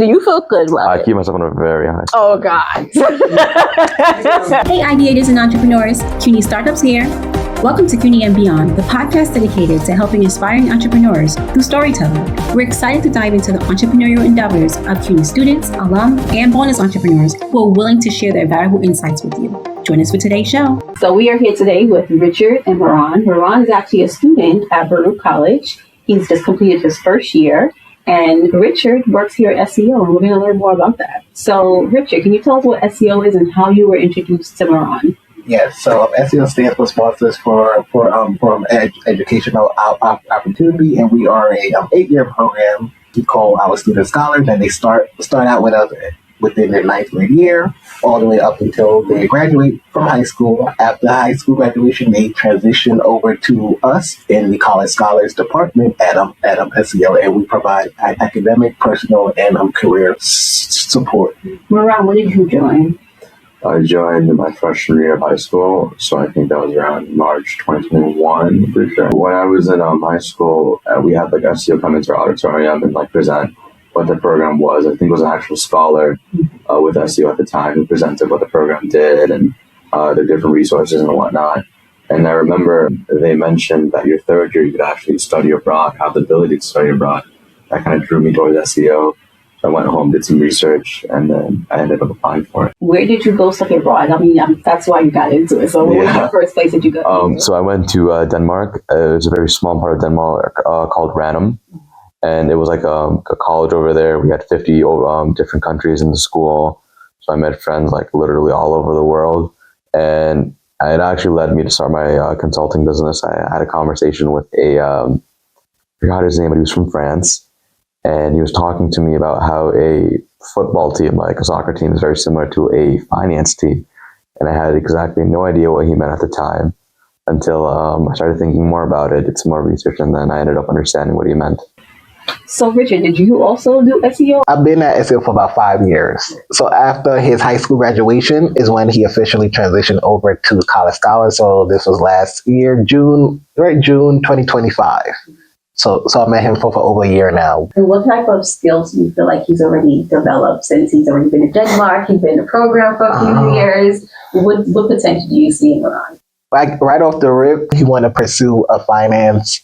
Do you feel good about I it? keep myself on a very high. Oh, God. Hey, ideators and entrepreneurs. CUNY Startups here. Welcome to CUNY and Beyond, the podcast dedicated to helping inspiring entrepreneurs through storytelling. We're excited to dive into the entrepreneurial endeavors of CUNY students, alum, and bonus entrepreneurs who are willing to share their valuable insights with you. Join us for today's show. So we are here today with Richard and Mehran. Mehran is actually a student at Baruch College. He's just completed his first year. And Richard works here at SEO, and we're going to learn more about that. So, Richard, can you tell us what SEO is and how you were introduced to Mehran? Yes, so SEO stands for Sponsors for Educational Opportunity, and we are a 8-year program. We call our students scholars, and they start out with us within their 9th grade year, all the way up until they graduate from high school. After high school graduation, they transition over to us in the College Scholars Department at SEO, and we provide academic, personal, and career support. Mehran, when did you join? I joined in my freshman year of high school, so I think that was around March 2021, for sure. When I was in high school, we had like SEO come into our auditorium and like present what the program was. I think it was an actual scholar with SEO at the time who presented what the program did and the different resources and whatnot. And I remember they mentioned that your third year you could actually study abroad, have the ability to study abroad. That kind of drew me towards SEO. So I went home, did some research, and then I ended up applying for it. Where did you go study abroad? I mean, that's why you got into it. So what was the first place that you go? So I went to Denmark. It was a very small part of Denmark called Ranum. And it was like a college over there. We had 50 different countries in the school. So I met friends like literally all over the world. And it actually led me to start my consulting business. I had a conversation with I forgot his name, but he was from France. And he was talking to me about how a football team, like a soccer team, is very similar to a finance team. And I had exactly no idea what he meant at the time until I started thinking more about it, did some more research, and then I ended up understanding what he meant. So, Richard, did you also do SEO? I've been at SEO for about 5 years. So after his high school graduation is when he officially transitioned over to College Scholar. So this was last year, June 2025. So I met him for over a year now. And what type of skills do you feel like he's already developed since he's already been in Denmark? He's been in the program for a few years. What potential do you see in Mehran? Like right off the rip, he wanted to pursue a finance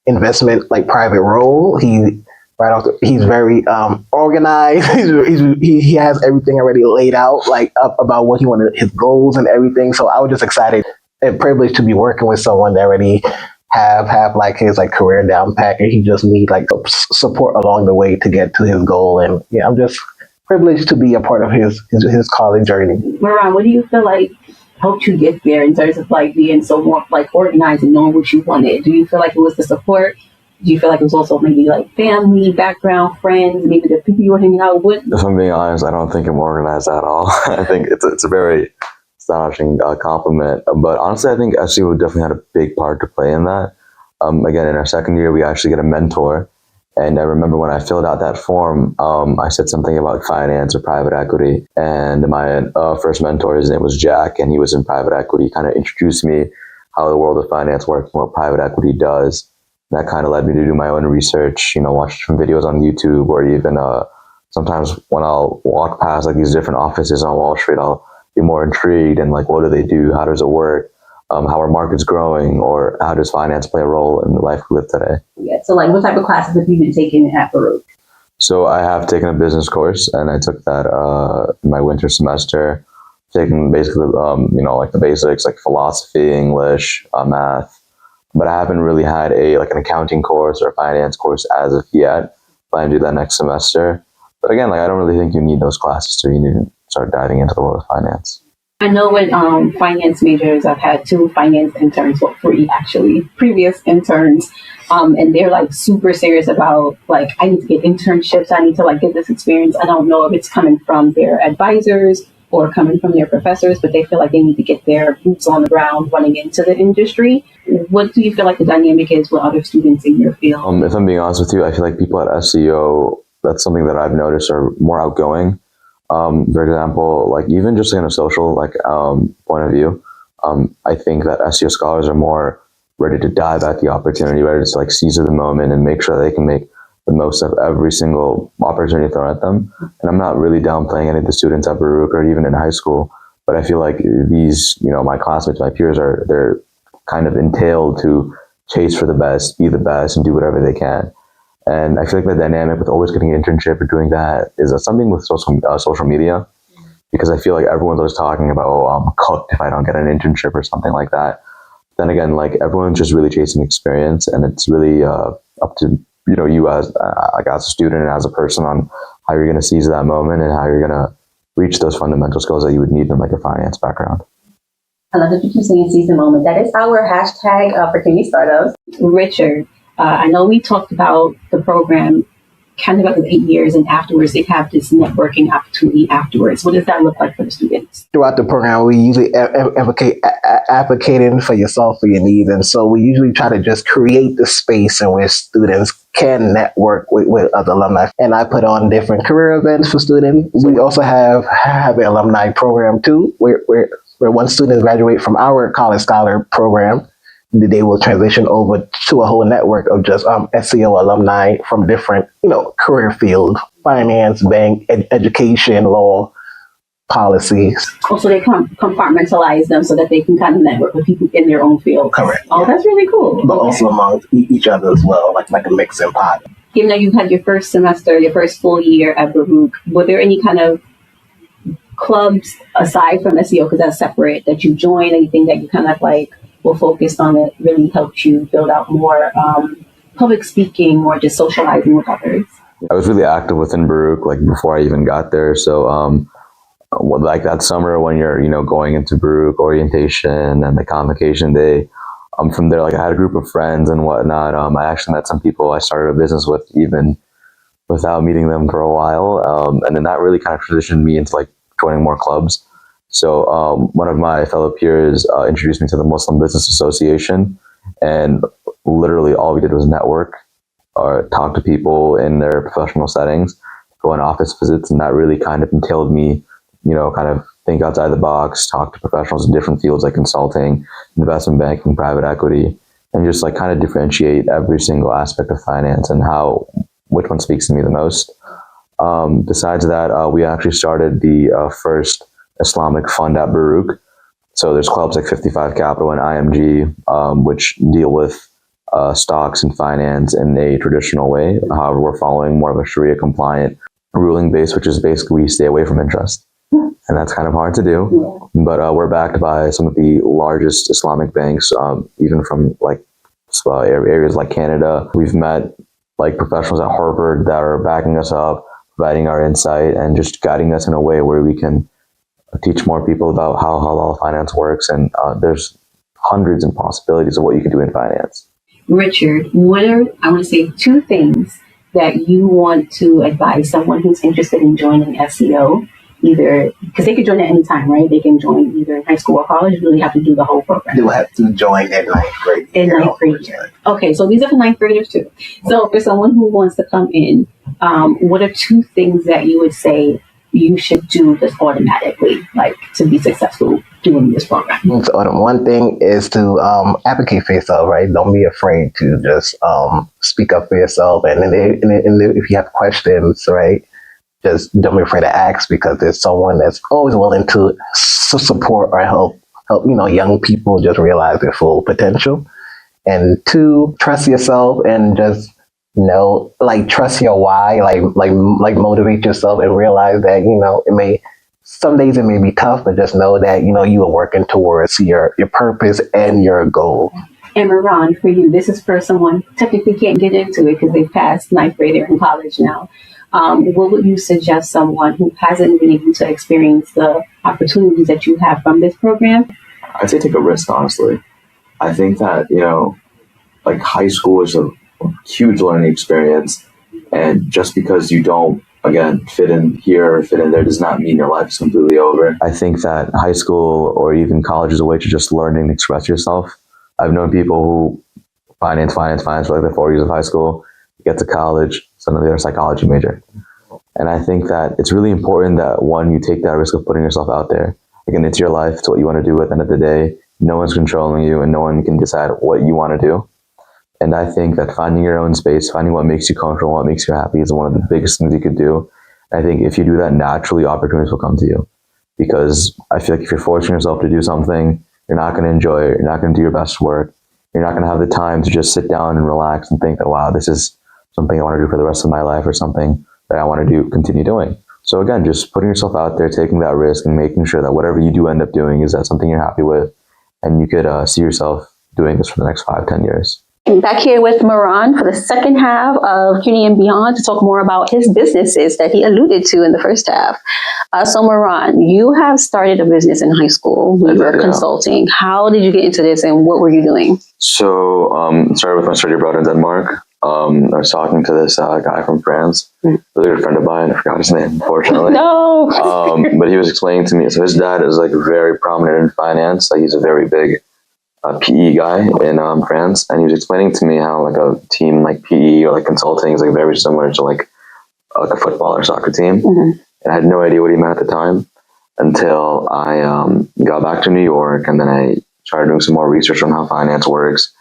investment like private role. He's very organized. He has everything already laid out, like about what he wanted, his goals and everything. So I was just excited and privileged to be working with someone that already have like his like career down pat, and he just need like support along the way to get to his goal. And yeah, I'm just privileged to be a part of his college journey. Mehran, what do you feel like helped you get there in terms of like being so more like organized and knowing what you wanted? Do you feel like it was the support? Do you feel like it was also maybe like family, background, friends, maybe the people you were hanging out with? If I'm being honest, I don't think I'm organized at all. I think it's a very astonishing compliment. But honestly, I think SEO definitely had a big part to play in that. Again, in our second year, we actually get a mentor. And I remember when I filled out that form, I said something about finance or private equity. And my first mentor, his name was Jack, and he was in private equity. He kind of introduced me how the world of finance works and what private equity does. And that kind of led me to do my own research, watch some videos on YouTube, or even sometimes when I'll walk past like these different offices on Wall Street, I'll be more intrigued and like, what do they do? How does it work? How are markets growing, or how does finance play a role in the life we live today? Yeah. So like what type of classes have you been taking at Baruch? So I have taken a business course, and I took that in my winter semester, taking basically, like the basics, like philosophy, English, math. But I haven't really had an accounting course or a finance course as of yet. Plan to do that next semester. But again, I don't really think you need those classes to start diving into the world of finance. I know with finance majors, I've had 2 finance interns, 3 actually, previous interns, and they're like super serious about like, I need to get internships, I need to like get this experience. I don't know if it's coming from their advisors or coming from their professors, but they feel like they need to get their boots on the ground running into the industry. What do you feel like the dynamic is with other students in your field? If I'm being honest with you, I feel like people at SEO, that's something that I've noticed, are more outgoing. For example, like even just in a social point of view, I think that SEO scholars are more ready to dive at the opportunity, ready to like seize the moment and make sure they can make the most of every single opportunity thrown at them. And I'm not really downplaying any of the students at Baruch or even in high school, but I feel like these, my classmates, my peers they're kind of entailed to chase for the best, be the best, and do whatever they can. And I feel like the dynamic with always getting an internship or doing that is something with social media, because I feel like everyone's always talking about, oh, I'm cooked if I don't get an internship or something like that. Then again, like everyone's just really chasing experience, and it's really up to you as a student and as a person on how you're going to seize that moment and how you're going to reach those fundamental skills that you would need in like a finance background. I love that you keep saying seize the moment. That is our hashtag for CUNY startups. Richard, I know we talked about the program kind of about the 8 years, and afterwards they have this networking opportunity afterwards. What does that look like for the students? Throughout the program, we usually advocate advocating for yourself, for your needs. And so we usually try to just create the space in which students can network with other alumni. And I put on different career events for students. We also have an alumni program too, where once students graduate from our College Scholar program, they will transition over to a whole network of just SEO alumni from different, career fields: finance, bank, education, law, policies. Also, they compartmentalize them so that they can kind of network with people in their own field. Correct. Oh, that's really cool. But also among each other as well, like a mix and pot. Given that you had your first semester, your first full year at Baruch, were there any kind of clubs aside from SEO, because that's separate, that you joined, anything that you kind of like were focused on that really helped you build out more public speaking or just socializing with others? I was really active within Baruch like before I even got there. So like that summer when you're going into Baruch orientation and the convocation day, from there, like I had a group of friends and whatnot. I actually met some people I started a business with even without meeting them for a while, and then that really kind of transitioned me into like joining more clubs. So one of my fellow peers introduced me to the Muslim Business Association, and literally all we did was network or talk to people in their professional settings, go on office visits, and that really kind of entailed me, kind of think outside the box, talk to professionals in different fields like consulting, investment banking, private equity, and just like kind of differentiate every single aspect of finance and which one speaks to me the most. Besides that, we actually started the first Islamic fund at Baruch. So there's clubs like 55 Capital and IMG, which deal with stocks and finance in a traditional way. However, we're following more of a Sharia compliant ruling base, which is basically we stay away from interest. And that's kind of hard to do. Yeah. But we're backed by some of the largest Islamic banks, even from like areas like Canada. We've met like professionals at Harvard that are backing us up, providing our insight, and just guiding us in a way where we can teach more people about how halal finance works. And there's hundreds of possibilities of what you can do in finance. Richard, what are, I want to say, 2 things that you want to advise someone who's interested in joining SEO, either, because they could join at any time, right? They can join either in high school or college. You really have to do the whole program. You have to join at 9th grade. In 9th grade. Okay, so these are for 9th graders too. So for someone who wants to come in, what are 2 things that you would say you should do just automatically, like to be successful doing this program? So one thing is to advocate for yourself, right? Don't be afraid to just speak up for yourself. And if you have questions, right, just don't be afraid to ask, because there's someone that's always willing to support or help young people just realize their full potential. And 2, trust yourself and just trust your why, like motivate yourself and realize that, some days it may be tough, but just know that, you are working towards your purpose and your goal. And Mehran, for you, this is for someone technically can't get into it because they've passed 9th grade, they're in college now. What would you suggest someone who hasn't been able to experience the opportunities that you have from this program? I'd say take a risk, honestly. I think that, like high school is a huge learning experience, and just because you don't, again, fit in here or fit in there does not mean your life is completely over. I think that high school or even college is a way to just learn and express yourself. I've known people who finance for like the 4 years of high school, get to college, suddenly they're a psychology major. And I think that it's really important that, one, you take that risk of putting yourself out there. Again, it's your life, it's what you want to do at the end of the day. No one's controlling you and no one can decide what you want to do. And I think that finding your own space, finding what makes you comfortable, what makes you happy is one of the biggest things you could do. I think if you do that naturally, opportunities will come to you. Because I feel like if you're forcing yourself to do something, you're not going to enjoy it. You're not going to do your best work. You're not going to have the time to just sit down and relax and think that, wow, this is something I want to do for the rest of my life or something that I want to do, continue doing. So again, just putting yourself out there, taking that risk and making sure that whatever you do end up doing is that something you're happy with. And you could see yourself doing this for the next 5-10 years. Back here with Mehran for the second half of CUNY and Beyond to talk more about his businesses that he alluded to in the first half. So Mehran, you have started a business in high school. You were consulting. How did you get into this and what were you doing? So started with my study abroad in Denmark. I was talking to this guy from France, really good friend of mine. I forgot his name, unfortunately. No. But he was explaining to me, so his dad is like very prominent in finance. Like he's a very big PE guy in France, and he was explaining to me how like a team like PE or like consulting is like very similar to like a football or soccer team. And I had no idea what he meant at the time until I got back to New York, and then I started doing some more research on how finance works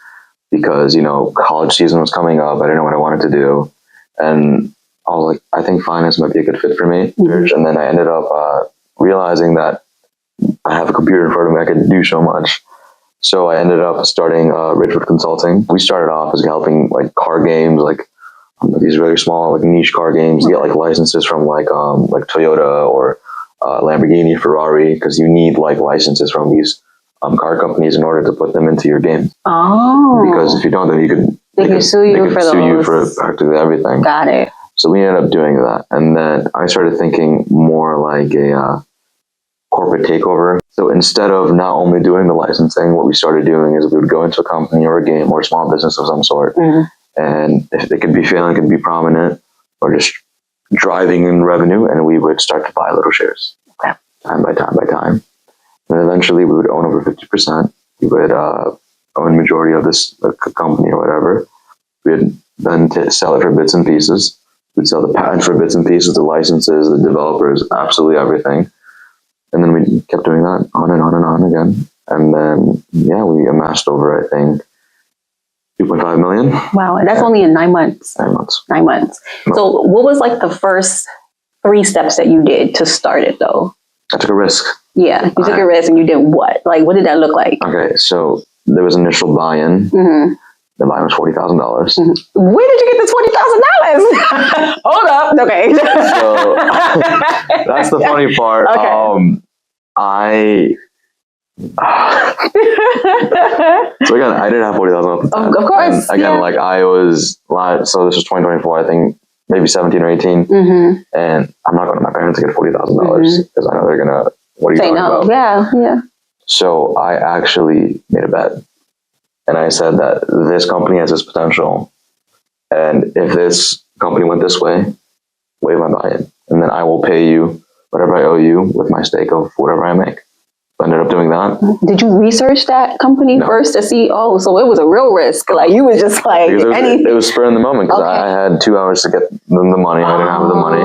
because, you know, college season was coming up. I didn't know what I wanted to do, and I was like, I think finance might be a good fit for me. And then I ended up realizing that I have a computer in front of me. I could do so much. So I ended up starting Ridgewood Consulting. We started off as helping like car games, like these really small like niche car games. You get like licenses from like Toyota or Lamborghini, Ferrari, because you need like licenses from these car companies in order to put them into your game. Oh. Because if you don't, then they could sue you for practically everything. Got it. So we ended up doing that, and then I started thinking more like a corporate takeover. So instead of not only doing the licensing, what we started doing is we would go into a company or a game or a small business of some sort, and if it could be failing, it could be prominent or just driving in revenue, and we would start to buy little shares, time by time by time. And eventually we would own over 50%. We would own majority of this company or whatever. We'd then sell it for bits and pieces. We'd sell the patents for bits and pieces, the licenses, the developers, absolutely everything. And then we kept doing that on and on and on again. And then, we amassed over, I think, 2.5 million. Wow. And that's only in 9 months. 9 months. 9 months. So what was like the first 3 steps that you did to start it though? I took a risk. Yeah. You took a risk and you did what? Like, what did that look like? Okay. So there was initial buy-in. The buy-in was $40,000. Where did you get this $40,000? Hold up. Okay. So that's the funny part. Okay. So again, I didn't have $40,000 at the time. Of course. And again, like I was, so this was 2024, I think maybe 17 or 18. And I'm not going to my parents to get $40,000 because I know they're going to, what are you talking about? Yeah. So I actually made a bet. And I said that this company has this potential. And if this company went this way, waive my buy-in. And then I will pay you whatever I owe you with my stake of whatever I make. So I ended up doing that. Did you research that company first to see, so it was a real risk? Like you was just like, it was spur in the moment because I had 2 hours to get the money. I didn't have the money.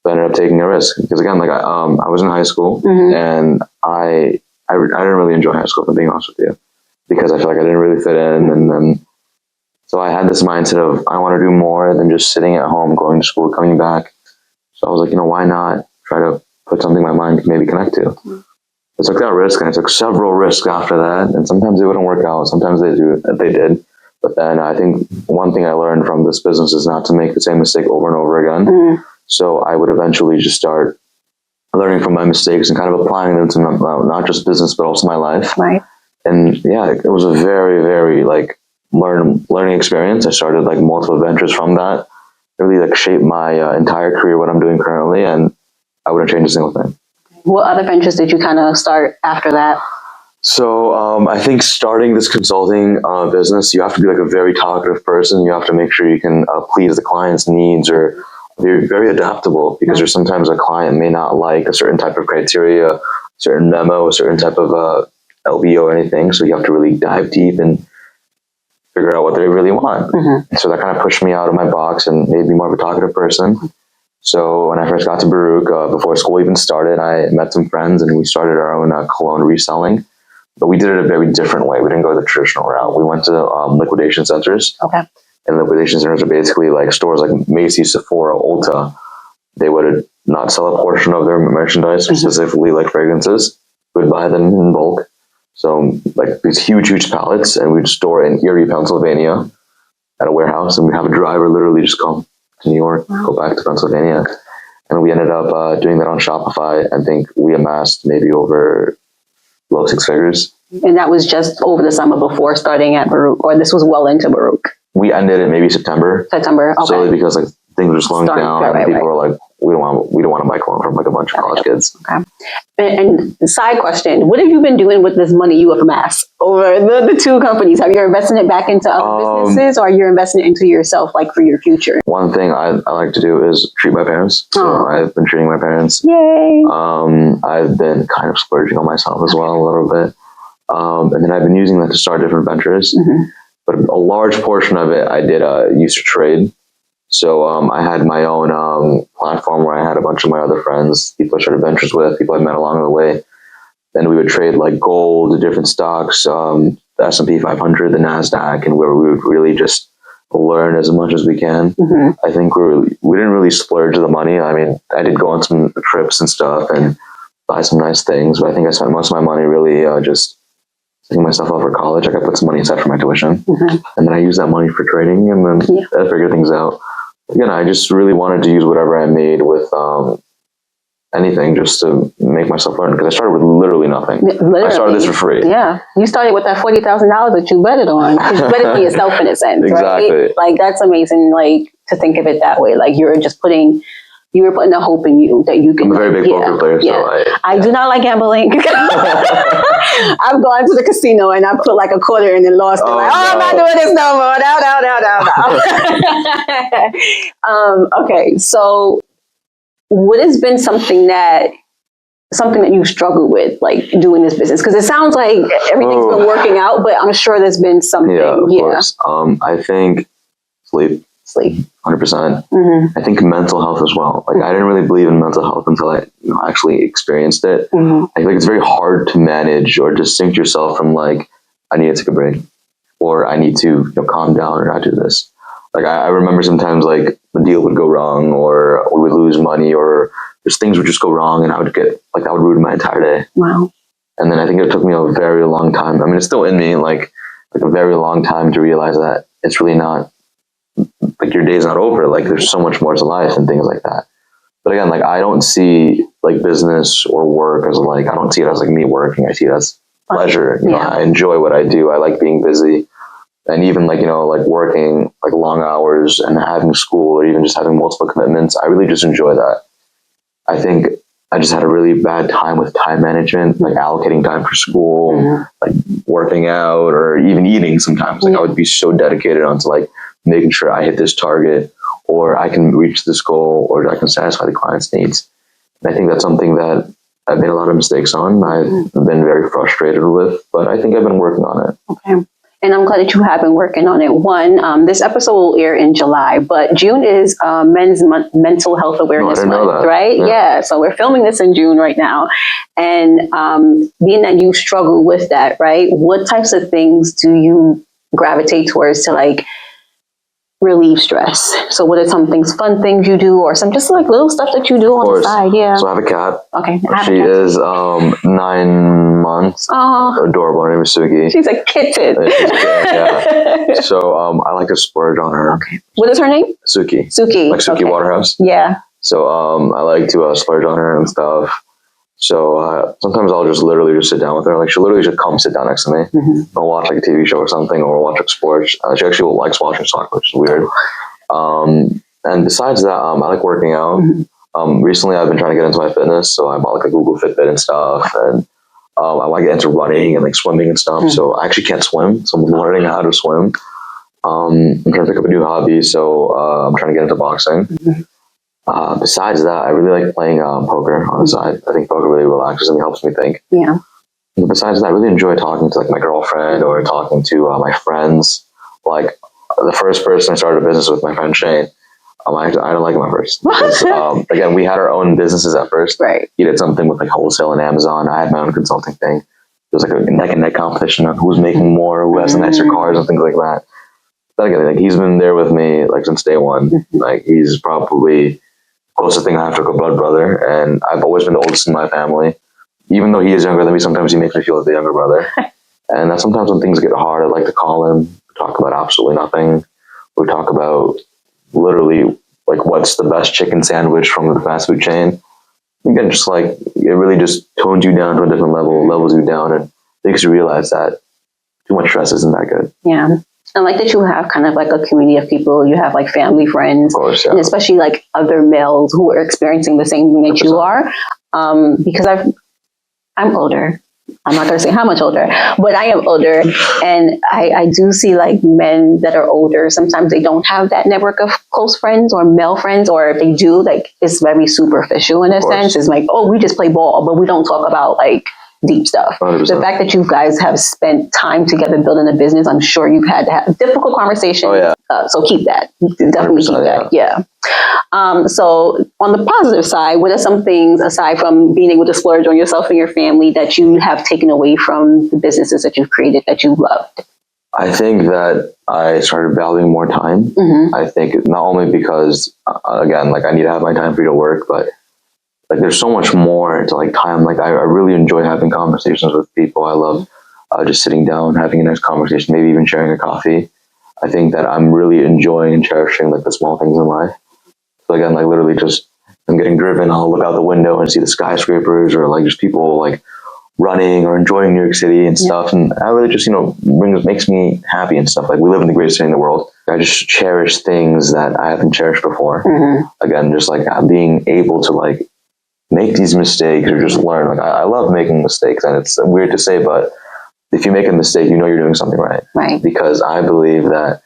So I ended up taking a risk. Because again, like I was in high school and I didn't really enjoy high school, if I'm being honest with you. Because I feel like I didn't really fit in. And then, so I had this mindset of, I want to do more than just sitting at home, going to school, coming back. So I was like, why not try to put something my mind could maybe connect to? I took that risk, and I took several risks after that. And sometimes they wouldn't work out. Sometimes they did. But then I think one thing I learned from this business is not to make the same mistake over and over again. So I would eventually just start learning from my mistakes and kind of applying them to not just business, but also my life. Right. And it was a very, very learning experience. I started like multiple ventures from that. It really shaped my entire career, what I'm doing currently, and I wouldn't change a single thing. What other ventures did you kind of start after that? So I think starting this consulting business, you have to be like a very talkative person. You have to make sure you can please the client's needs or be very adaptable because there's sometimes a client may not like a certain type of criteria, a certain memo, a certain type of LBO or anything. So you have to really dive deep and figure out what they really want. So that kind of pushed me out of my box and made me more of a talkative person. So when I first got to Baruch, before school even started, I met some friends and we started our own cologne reselling. but we did it a very different way. We didn't go the traditional route. We went to liquidation centers. Okay. And liquidation centers are basically like stores like Macy's, Sephora, Ulta. They would not sell a portion of their merchandise, specifically like fragrances. We'd buy them in bulk. So like these huge pallets, and we'd store in Erie, Pennsylvania at a warehouse, and we'd have a driver literally just come to New York, go back to Pennsylvania. And we ended up doing that on Shopify. I think we amassed maybe over low six figures. And that was just over the summer before starting at Baruch, or this was well into Baruch? We ended it maybe September. Okay. Solely because like things were slowing down, and people were like, we don't want to buy clothes from like a bunch of college kids. Okay. And side question, what have you been doing with this money you have amassed over the two companies? Have you invested it back into other businesses, or you're investing it into yourself, like for your future? One thing I like to do is treat my parents. So I've been treating my parents. Yay! I've been kind of splurging on myself as well a little bit. And then I've been using that to start different ventures. But a large portion of it I did used to trade. So I had my own platform where I had a bunch of my other friends, people I started ventures with, people I met along the way. Then we would trade like gold, different stocks, the S&P 500, the NASDAQ, and where we would really just learn as much as we can. I think we didn't really splurge the money. I mean, I did go on some trips and stuff and buy some nice things, but I think I spent most of my money really just setting myself up for college. Like I put some money aside for my tuition, and then I used that money for trading, and then I figured things out. Again, I just really wanted to use whatever I made with anything just to make myself learn, because I started with literally nothing. Literally. I started this for free. Yeah. You started with that $40,000 that you betted on. You betted on yourself in a sense, exactly. Right? Like that's amazing, like to think of it that way. Like you were putting a hope in you that you can. I'm a very big poker player, so I do not like gambling. I've gone to the casino and I put like a quarter in and lost it. No. I'm not doing this no more. No. Okay, so what has been something that you struggled with, like doing this business? Because it sounds like everything's been working out, but I'm sure there's been something. Yeah, of course. I think sleep. 100%. I think mental health as well. Like I didn't really believe in mental health until I actually experienced it. I feel like it's very hard to manage or distinct yourself from like, I need to take a break, or I need to calm down or not do this. Like I remember sometimes like the deal would go wrong, or we would lose money, or just things would just go wrong, and I would ruin my entire day. Wow. And then I think it took me a very long time. I mean, it's still in me, like a very long time to realize that it's really not, like your day's not over. Like there's so much more to life and things like that. But again, like I don't see like business or work as like, I don't see it as like me working. I see it as pleasure. You know, I enjoy what I do. I like being busy. And even like, like working like long hours and having school, or even just having multiple commitments, I really just enjoy that. I think I just had a really bad time with time management, like allocating time for school, like working out, or even eating sometimes. Like I would be so dedicated onto like making sure I hit this target, or I can reach this goal, or I can satisfy the client's needs. And I think that's something that I've made a lot of mistakes on. I've been very frustrated with, but I think I've been working on it. Okay. And I'm glad that you have been working on it. One, this episode will air in July, but June is Men's Mental Health Awareness Month, right? Yeah. So we're filming this in June right now. And being that you struggle with that, right? What types of things do you gravitate towards to like relieve stress? So what are some things, fun things you do, or some just like little stuff that you do on the side? Yeah. So I have a cat. Okay. She is 9 months. Oh, adorable. Her name is Suki. She's a kitten. Yeah. So I like to splurge on her. Okay. What is her name? Suki. Suki. Like Suki Waterhouse. Yeah. So I like to splurge on her and stuff. So sometimes I'll just literally just sit down with her. Like she'll literally just come sit down next to me. I'll watch like a TV show or something, or watch like sports. She actually likes watching soccer, which is weird. And besides that, I like working out. Recently I've been trying to get into my fitness, so I bought like a Google Fitbit and stuff, and I want to get into running and like swimming and stuff. So I actually can't swim, so I'm learning how to swim. I'm trying to pick up a new hobby, so I'm trying to get into boxing. Besides that, I really like playing poker on the side. I think poker really relaxes me, helps me think. Yeah. And besides that, I really enjoy talking to like my girlfriend, or talking to my friends. Like the first person I started a business with, my friend Shane. I don't like him at first. Because, again, we had our own businesses at first. Right. He did something with like wholesale and Amazon. I had my own consulting thing. there's like a neck and neck competition on who's making more, who has the nicer cars and things like that. But again, like he's been there with me like since day one. Like he's probably the closest thing I have to a blood brother, and I've always been the oldest in my family. Even though he is younger than me, sometimes he makes me feel like the younger brother. And sometimes when things get hard, I like to call him, talk about absolutely nothing. We talk about literally like what's the best chicken sandwich from the fast food chain. Again, just like it really just tones you down to a different level, levels you down, and makes you realize that too much stress isn't that good. Yeah. I like that you have kind of like a community of people. You have like family, friends, Of course, yeah. and especially like other males who are experiencing the same thing that 100%. you are. Because I'm older. I'm not going to say how much older, but I am older. And I do see like men that are older. Sometimes they don't have that network of close friends or male friends, or if they do, like it's very superficial in a sense. It's like, oh, we just play ball, but we don't talk about like deep stuff. 100%. The fact that you guys have spent time together building a business, I'm sure you've had to have difficult conversations. Oh, yeah. So keep that. Definitely keep that. Yeah. So on the positive side, what are some things aside from being able to splurge on yourself and your family that you have taken away from the businesses that you've created that you loved? I think that I started valuing more time. I think not only because, again, like I need to have my time free to work, but like there's so much more to like time. Like I really enjoy having conversations with people. I love just sitting down, having a nice conversation, maybe even sharing a coffee. I think that I'm really enjoying and cherishing like the small things in life. So again, like literally just I'm getting driven, I'll look out the window and see the skyscrapers or like just people like running or enjoying New York City and stuff. And I really just, makes me happy and stuff. Like we live in the greatest city in the world. I just cherish things that I haven't cherished before. Again, just like being able to like make these mistakes or just learn. Like I love making mistakes, and it's weird to say, but if you make a mistake, you're doing something right. Right. Because I believe that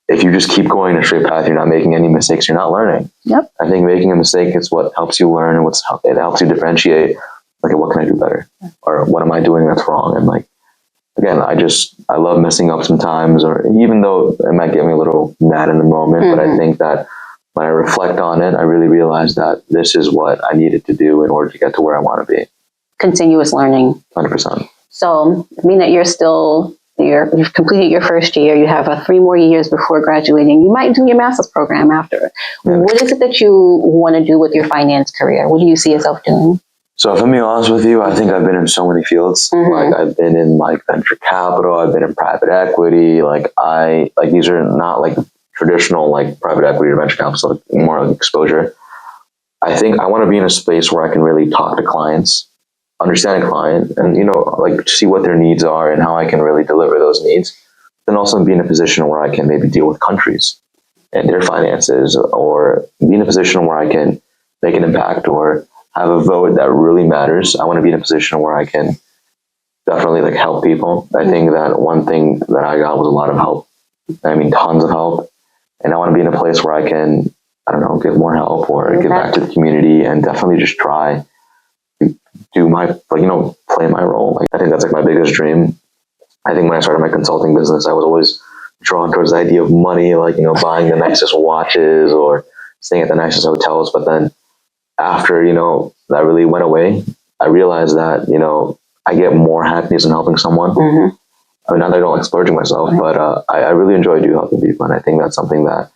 if you just keep going a straight path, you're not making any mistakes, you're not learning. Yep. I think making a mistake is what helps you learn, and it helps you differentiate, like, what can I do better? Or what am I doing that's wrong? And like, again, I love messing up sometimes, or even though it might get me a little mad in the moment, but I think that when I reflect on it, I really realize that this is what I needed to do in order to get to where I want to be. Continuous learning. 100%. So, I mean that you've completed your first year, you have 3 more years before graduating. You might do your master's program after. Yeah. What is it that you want to do with your finance career? What do you see yourself doing? So if I'm being honest with you, I think I've been in so many fields. Like I've been in like venture capital, I've been in private equity. Like these are not like traditional like private equity or venture capital, so like more like exposure. I think I want to be in a space where I can really talk to clients, understand a client, and like see what their needs are and how I can really deliver those needs. Then also be in a position where I can maybe deal with countries and their finances, or be in a position where I can make an impact or have a vote that really matters. I want to be in a position where I can definitely like help people. I think that one thing that I got was a lot of help. I mean, tons of help. And I want to be in a place where I can, give more help or give back to the community, and definitely just try to do my, play my role. Like, I think that's like my biggest dream. I think when I started my consulting business, I was always drawn towards the idea of money, like, buying the nicest watches or staying at the nicest hotels. But then after, that really went away, I realized that, I get more happiness in helping someone. I mean, not that I don't like splurging myself, but I really enjoy helping people. And I think that's something that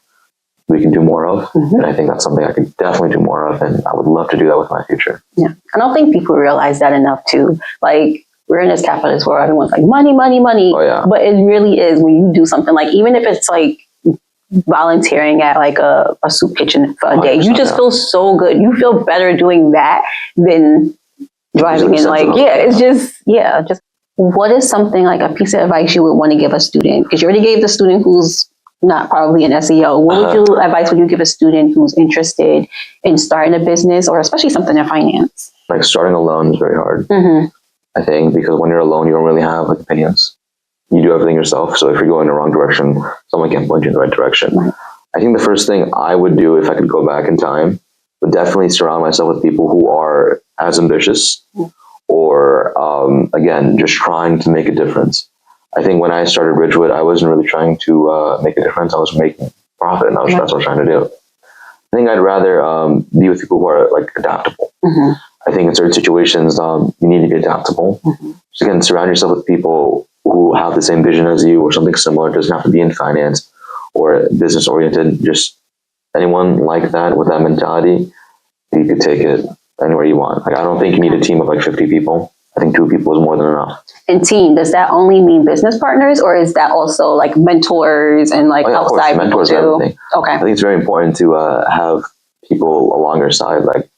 we can do more of. And I think that's something I can definitely do more of. And I would love to do that with my future. Yeah. I don't think people realize that enough too. Like, we're in this capitalist world, everyone's like, money, money, money. Oh, yeah. But it really is when you do something, like, even if it's like volunteering at like a soup kitchen for a day, you just feel so good. You feel better doing that than driving in. Like, it's just what is something, like a piece of advice you would want to give a student? Because you already gave the student who's not probably an SEO. What advice would you give a student who's interested in starting a business, or especially something in finance? Like, starting alone is very hard. I think, because when you're alone, you don't really have like opinions. You do everything yourself. So if you're going in the wrong direction, someone can point you in the right direction. I think the first thing I would do if I could go back in time would definitely surround myself with people who are as ambitious, or again, just trying to make a difference. I think when I started Ridgewood, I wasn't really trying to make a difference. I was making profit, and that's what I was trying to do. I think I'd rather be with people who are like adaptable. I think in certain situations, you need to be adaptable. So again, surround yourself with people who have the same vision as you or something similar. It doesn't have to be in finance or business oriented. Just anyone like that with that mentality, you could take it anywhere you want. Like, I don't think you need a team of like 50 people. I think 2 people is more than enough. And team, does that only mean business partners, or is that also like mentors and like outside people mentors too? Everything. Okay. I think it's very important to have people along your side. Like,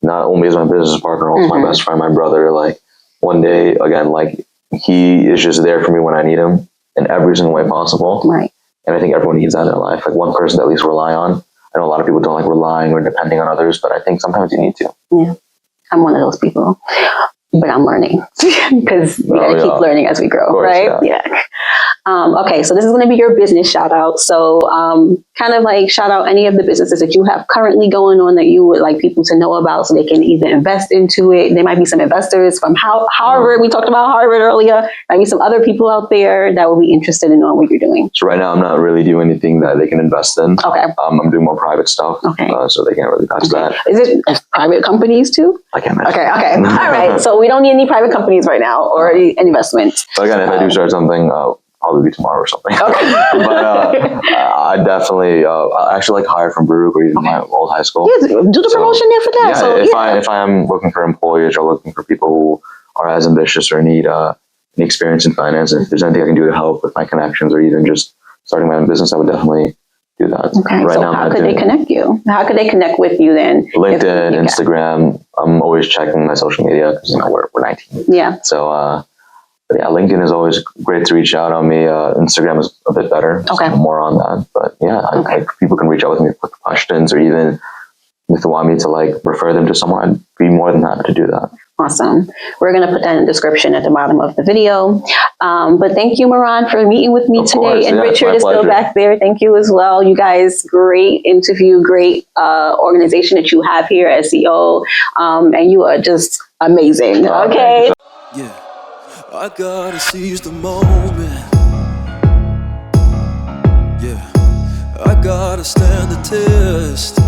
not only is my business partner, also my best friend, my brother. Like, one day, again, like, he is just there for me when I need him in every single way possible. Right. And I think everyone needs that in their life. Like, one person to at least rely on. I know a lot of people don't like relying or depending on others, but I think sometimes you need to. Yeah. I'm one of those people. But I'm learning because we got to keep learning as we grow, course, right? Yeah. Okay, so this is going to be your business shout out. So kind of like shout out any of the businesses that you have currently going on that you would like people to know about so they can either invest into it. There might be some investors from Harvard. We talked about Harvard earlier. Might be some other people out there that will be interested in knowing what you're doing. So right now I'm not really doing anything that they can invest in. Okay. I'm doing more private stuff. Okay. So they can't really touch that. Is it private companies too? I can't mention. Okay. All right. So we don't need any private companies right now or any investments. But again, if I do start something, probably be tomorrow or something. Okay. But I definitely, I actually like hire from Baruch or even my old high school. Yeah, do the promotion there for that. Yeah, So if I am looking for employers or looking for people who are as ambitious or need any experience in finance, and if there's anything I can do to help with my connections or even just starting my own business, I would definitely do that. Okay. Right So now, how could they connect you? How could they connect with you then? LinkedIn, Instagram. I'm always checking my social media because we're 19. Yeah. So but yeah, LinkedIn is always great to reach out on me. Instagram is a bit better. So Okay. I'm more on that. But yeah, I people can reach out with me with questions, or even if they want me to like refer them to someone, I'd be more than happy to do that. Awesome. We're going to put that in the description at the bottom of the video. But thank you, Mehran, for meeting with me today. Course, and yeah, Richard is still pleasure. back there. Thank you as well. You guys, great interview, great organization that you have here at SEO. And you are just amazing. Okay. Yeah, I gotta seize the moment. Yeah, I gotta stand the test.